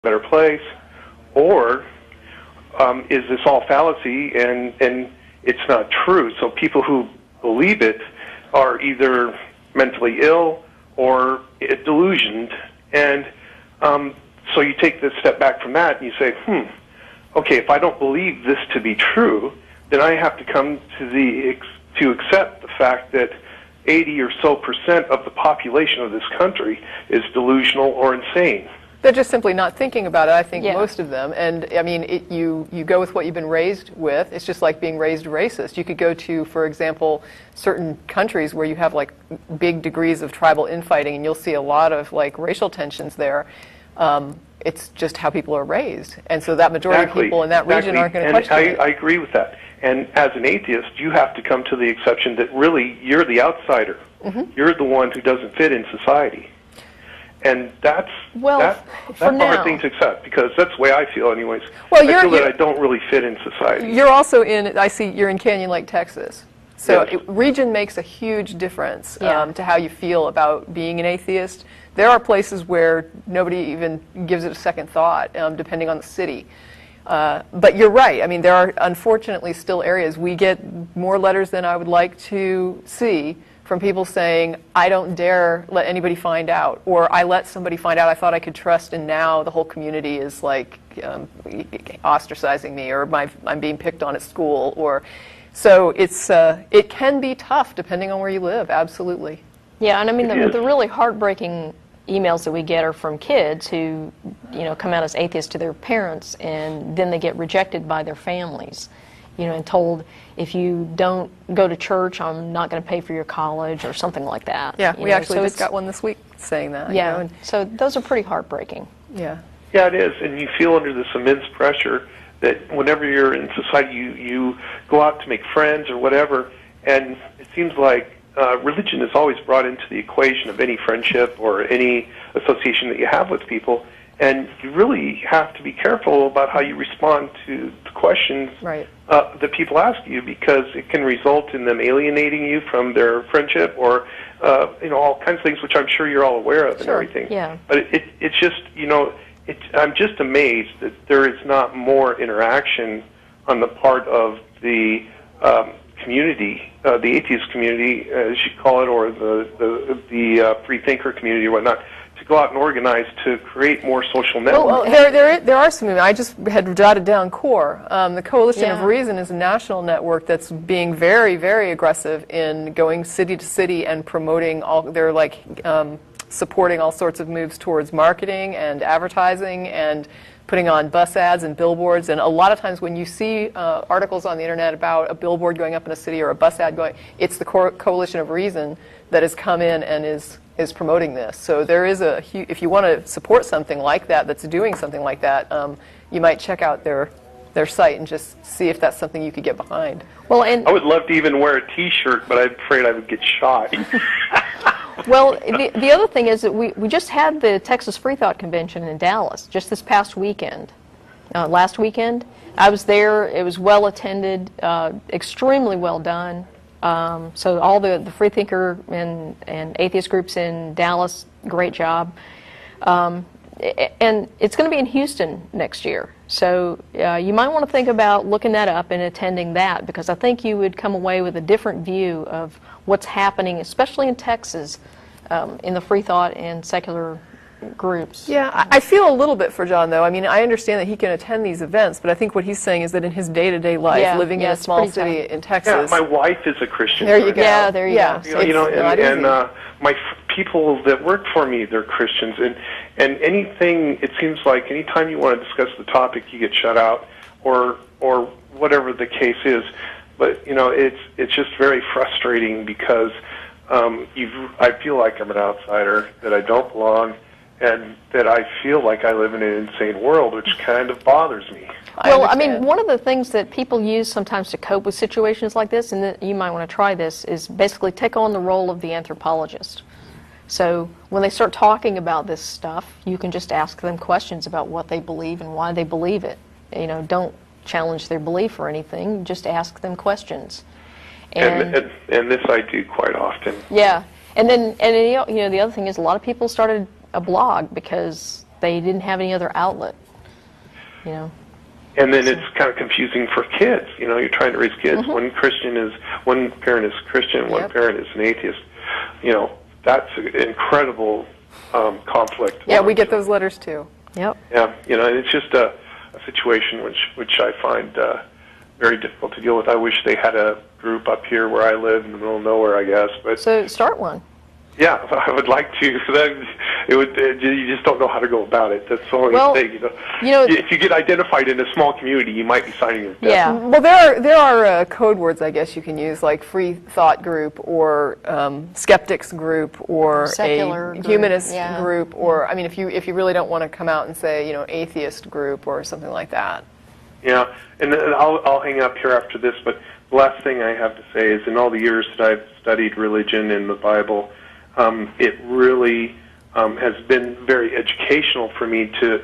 better place, or is this all fallacy and it's not true? So people who believe it are either mentally ill or delusioned, and so you take this step back from that and you say, okay, if I don't believe this to be true, then I have to come to accept the fact that 80 or so % of the population of this country is delusional or insane. They're just simply not thinking about it, I think, most of them. And, I mean, you go with what you've been raised with. It's just like being raised racist. You could go to, for example, certain countries where you have, like, big degrees of tribal infighting, and you'll see a lot of, like, racial tensions there. It's just how people are raised. And so that majority of people in that region aren't going to question it. I agree with that. And as an atheist, you have to come to the exception that really you're the outsider. You're the one who doesn't fit in society. And that's a hard thing to accept, because that's the way I feel anyways. Well, I feel that I don't really fit in society. You're also I see you're in Canyon Lake, Texas. So region makes a huge difference to how you feel about being an atheist. There are places where nobody even gives it a second thought, depending on the city. But you're right. I mean, there are unfortunately still areas. We get more letters than I would like to see from people saying, I don't dare let anybody find out, or I let somebody find out I thought I could trust, and now the whole community is like ostracizing me, or I'm being picked on at school, or so it can be tough depending on where you live. Absolutely. Yeah, and I mean the really heartbreaking emails that we get are from kids who, come out as atheists to their parents, and then they get rejected by their families, and told, if you don't go to church, I'm not going to pay for your college, or something like that. Yeah, we actually just got one this week saying that. Yeah, so those are pretty heartbreaking. Yeah. Yeah, it is, and you feel under this immense pressure that whenever you're in society, you go out to make friends or whatever, and it seems like religion is always brought into the equation of any friendship or any association that you have with people, and you really have to be careful about how you respond to the questions that people ask you, because it can result in them alienating you from their friendship, or all kinds of things, which I'm sure you're all aware of and everything. Yeah. But it's just, I'm just amazed that there is not more interaction on the part of the community, the atheist community, as you call it, or the free thinker community or whatnot, to go out and organize to create more social networks. Well, there are some. I just had jotted down CORE. The Coalition of Reason is a national network that's being very, very aggressive in going city to city and promoting they're like supporting all sorts of moves towards marketing and advertising and putting on bus ads and billboards. And a lot of times when you see articles on the internet about a billboard going up in a city or a bus ad going, it's the Coalition of Reason that has come in and is promoting this. So there is if you want to support something like that, that's doing something like that, you might check out their site and just see if that's something you could get behind. Well, and I would love to even wear a T-shirt, but I'm afraid I would get shot. Well, the other thing is that we just had the Texas Free Thought Convention in Dallas just this past weekend. Last weekend, I was there. It was well attended, extremely well done. So all the free thinker and atheist groups in Dallas, great job. And it's going to be in Houston next year. So you might want to think about looking that up and attending that, because I think you would come away with a different view of what's happening, especially in Texas, in the free thought and secular groups. Yeah, I feel a little bit for John, though. I mean, I understand that he can attend these events, but I think what he's saying is that in his day-to-day life, living in a small city in Texas... Yeah, my wife is a Christian. There you go. Yeah, there you go. And my people that work for me, they're Christians, and anything, it seems like anytime you want to discuss the topic, you get shut out, or whatever the case is. But, it's just very frustrating, because I feel like I'm an outsider, that I don't belong, and that I feel like I live in an insane world, which kind of bothers me. Well, I mean, one of the things that people use sometimes to cope with situations like this, and that you might want to try this, is basically take on the role of the anthropologist. So when they start talking about this stuff, you can just ask them questions about what they believe and why they believe it. Don't challenge their belief or anything, just ask them questions. And this I do quite often. Yeah, and then the other thing is, a lot of people started a blog because they didn't have any other outlet, you know. And then it's kind of confusing for kids. You know, you're trying to raise kids. One parent is Christian, one parent is an atheist. You know, that's an incredible conflict. Yeah, we get those letters too. Yep. Yeah, you know, and it's just a situation which I find very difficult to deal with. I wish they had a group up here where I live in the middle of nowhere, I guess. But so start one. Yeah, I would like to. You just don't know how to go about it. That's the only thing. You know, if you get identified in a small community, you might be signing your death. Yeah. Well, there are code words, I guess you can use, like free thought group or skeptics group or secular a humanist group, group, or I mean, if you really don't want to come out and say, you know, atheist group or something like that. Yeah, and I'll hang up here after this. But the last thing I have to say is, in all the years that I've studied religion and the Bible, it really has been very educational for me to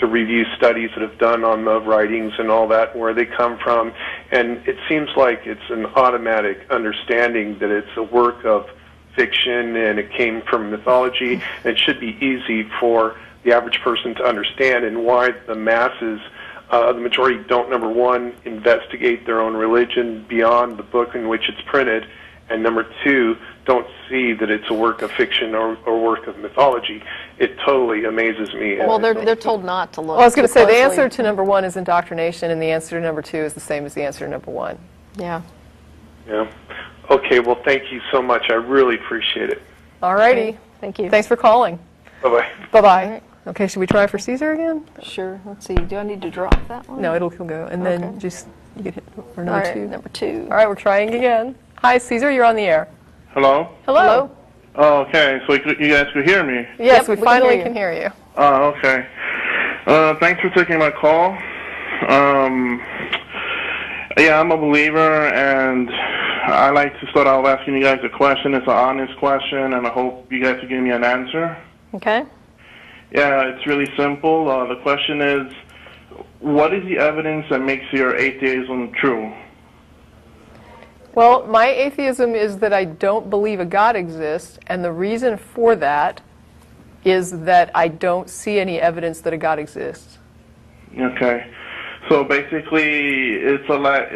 review studies that have done on the writings and all that, where they come from, and it seems like it's an automatic understanding that it's a work of fiction and it came from mythology, and it should be easy for the average person to understand, and why the masses, the majority, don't, number one, investigate their own religion beyond the book in which it's printed, and number two, don't see that it's a work of fiction or work of mythology. It totally amazes me. Well, they're told not to look. Well, I was going to say, the answer to number one is indoctrination, and the answer to number two is the same as the answer to number one. Yeah. Yeah. Okay, well, thank you so much. I really appreciate it. All righty. Thank you. Thanks for calling. Bye-bye. Bye-bye. Right. Okay, should we try for Caesar again? Sure. Let's see. Do I need to drop that one? No, it'll go. And then just, you can hit for number two. Number two. All right, we're trying again. Hi, Caesar, you're on the air. Hello? Hello. Oh, okay, so you guys could hear me? Yes, Yep, we we finally can hear you. can hear you. Oh, okay. Thanks for taking my call. Yeah, I'm a believer, and I like to start out asking you guys a question. It's an honest question, and I hope you guys can give me an answer. Okay. Yeah, it's really simple. The question is, what is the evidence that makes your atheism true? Well, my atheism is that I don't believe a God exists, and the reason for that is that I don't see any evidence that a God exists. Okay. So basically, it's like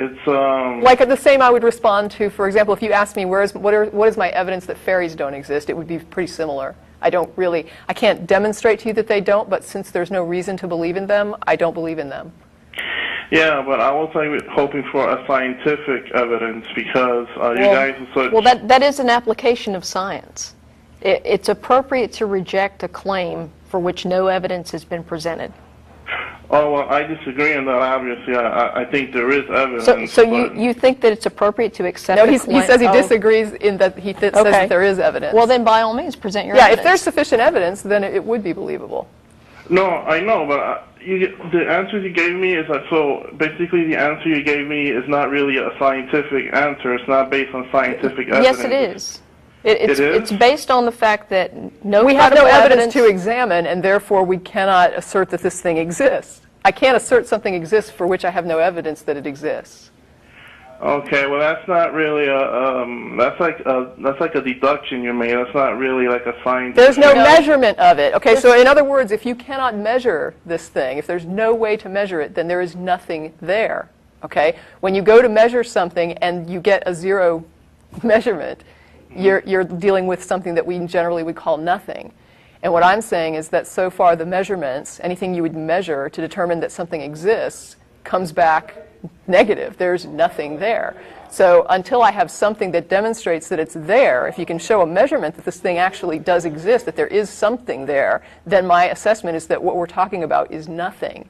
the same I would respond to, for example, if you asked me what is my evidence that fairies don't exist, it would be pretty similar. I can't demonstrate to you that they don't, but since there's no reason to believe in them, I don't believe in them. Yeah, but I was hoping for a scientific evidence, because you guys are such... Well, that is an application of science. It's appropriate to reject a claim for which no evidence has been presented. Oh, well, I disagree on that, obviously. I think there is evidence. So you think that it's appropriate to accept No, he says he disagrees in that he says that there is evidence. Well, then by all means, present your evidence. Yeah, if there's sufficient evidence, then it would be believable. No, I know, but the answers you gave me is so basically the answer you gave me is not really a scientific answer. It's not based on scientific evidence. Yes, it is. It's based on the fact that we have no evidence to examine, and therefore we cannot assert that this thing exists. I can't assert something exists for which I have no evidence that it exists. Okay, well, that's not really that's like a deduction you made. That's not really like a scientific. There's no measurement of it. Okay, so in other words, if you cannot measure this thing, if there's no way to measure it, then there is nothing there. Okay, when you go to measure something and you get a zero measurement, you're dealing with something that we generally would call nothing. And what I'm saying is that so far the measurements, anything you would measure to determine that something exists, comes back negative. There's nothing there. So until I have something that demonstrates that it's there, if you can show a measurement that this thing actually does exist, that there is something there, then my assessment is that what we're talking about is nothing.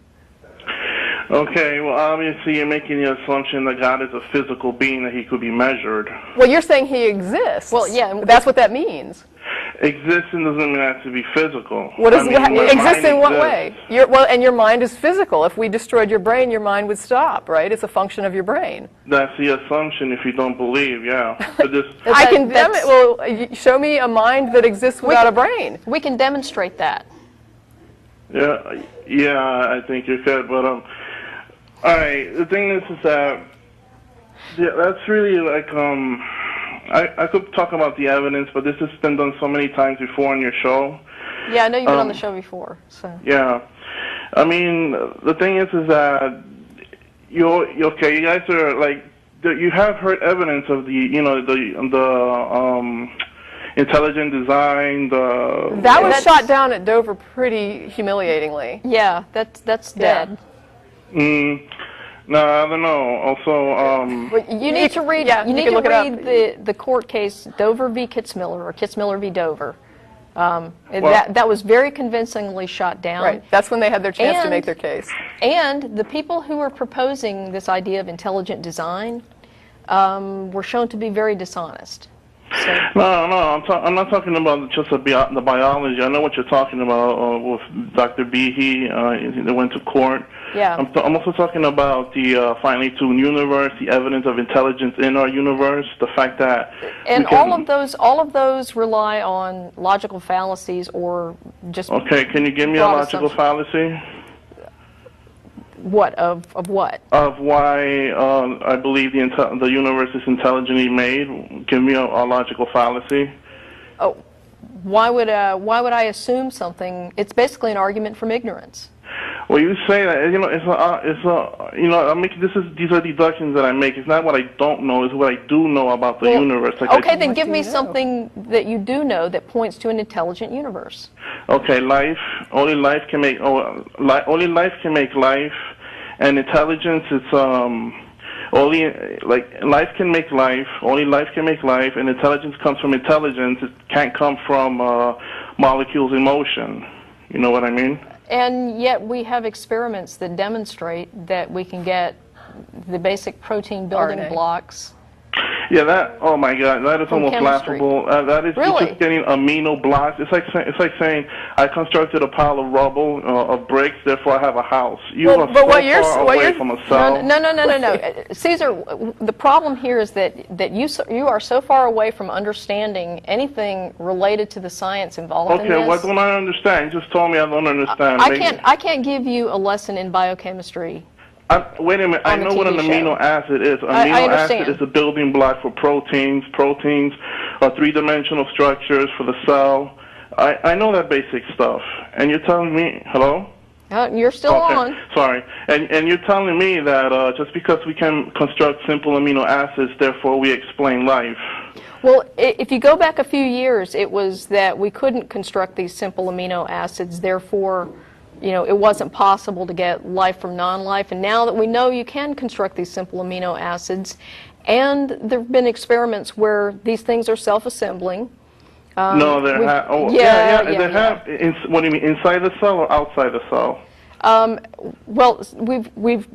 Okay, well, obviously you're making the assumption that God is a physical being, that he could be measured. Well, you're saying he exists. Well, yeah. That's what that means. Existing doesn't mean it has to be physical. What does exist in what way? And your mind is physical. If we destroyed your brain, your mind would stop, right? It's a function of your brain. That's the assumption if you don't believe, yeah. Well, show me a mind that exists without a brain. We can demonstrate that. Yeah, I think you could, but all right. The thing is that that's really like I could talk about the evidence, but this has been done so many times before on your show. Yeah, I know you've been on the show before. So. Yeah. I mean, the thing is that you guys are like, you have heard evidence of the intelligent design. That was shot down at Dover pretty humiliatingly. Yeah, that's dead. No, I don't know. Also, well, you need to read. Yeah, you need to read the court case Dover v. Kitzmiller or Kitzmiller v. Dover. That was very convincingly shot down. Right. That's when they had their chance to make their case. And the people who were proposing this idea of intelligent design were shown to be very dishonest. So. No, I'm not talking about just the biology. I know what you're talking about with Dr. Behe. They went to court. Yeah. I'm also talking about the finely tuned universe, the evidence of intelligence in our universe, the fact that. And all of those rely on logical fallacies or just. Okay, can you give me a logical fallacy? What of what? Of why I believe the universe is intelligently made. Give me a logical fallacy. Oh, why would I assume something? It's basically an argument from ignorance. Well, you say that these are deductions that I make. It's not what I don't know; it's what I do know about the universe. Like okay, then give me something that you do know that points to an intelligent universe. Okay, life. Only life can make. Only life can make life, and intelligence. It's only life can make life. Only life can make life, and intelligence comes from intelligence. It can't come from molecules in motion. You know what I mean? And yet we have experiments that demonstrate that we can get the basic protein building blocks. Yeah, oh my God, that is almost laughable. That is really? Just getting amino blocks. It's like saying I constructed a pile of rubble of bricks, therefore I have a house. You are so far away from a cell. No. Caesar, the problem here is that you are so far away from understanding anything related to the science involved in this. Okay, what don't I understand? You just told me I don't understand. I can't give you a lesson in biochemistry. Wait a minute. I know what an amino acid is. Amino acid is a building block for proteins. Proteins are three-dimensional structures for the cell. I know that basic stuff. And you're telling me, hello? You're still on. Sorry. And you're telling me that just because we can construct simple amino acids, therefore we explain life. Well, if you go back a few years, it was that we couldn't construct these simple amino acids, therefore it wasn't possible to get life from non-life, and now that we know you can construct these simple amino acids, and there have been experiments where these things are self-assembling. No, they have. Oh, yeah. They have. What do you mean, inside the cell or outside the cell? Well, we've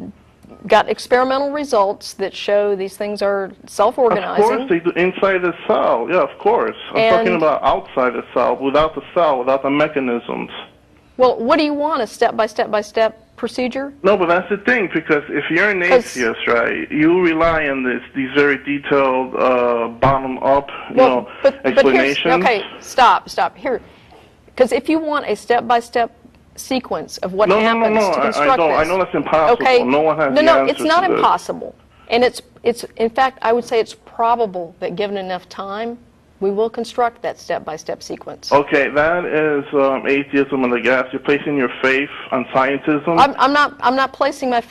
got experimental results that show these things are self-organizing. Of course, they do inside the cell. Yeah, of course. I'm talking about outside the cell, without the mechanisms. Well, what do you want, a step-by-step procedure? No, but that's the thing, because if you're an atheist, right, you rely on these very detailed, bottom-up, explanations. Okay, stop. Here, because if you want a step-by-step sequence of what happens to construct this. I know that's impossible. Okay. No one has the answers it's not to impossible. And it's in fact, I would say it's probable that given enough time, we will construct that step-by-step sequence. Okay, that is atheism in the gas. You're placing your faith on scientism. I'm not placing my